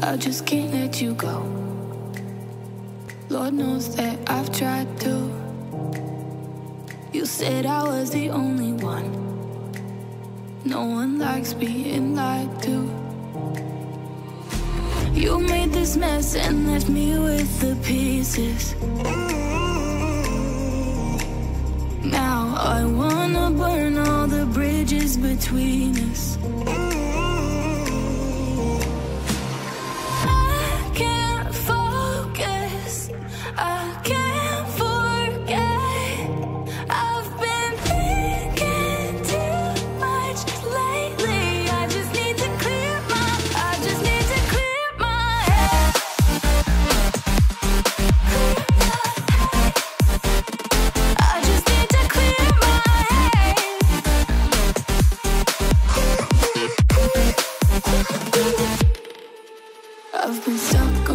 I just can't let you go. Lord knows that I've tried to. You said I was the only one. No one likes being lied to. You made this mess and left me with the pieces. Now I wanna burn all the bridges between us. I can't focus, I can't forget. I've been thinking too much lately. I just need to clear my head. I just need to clear my head. I've been stuck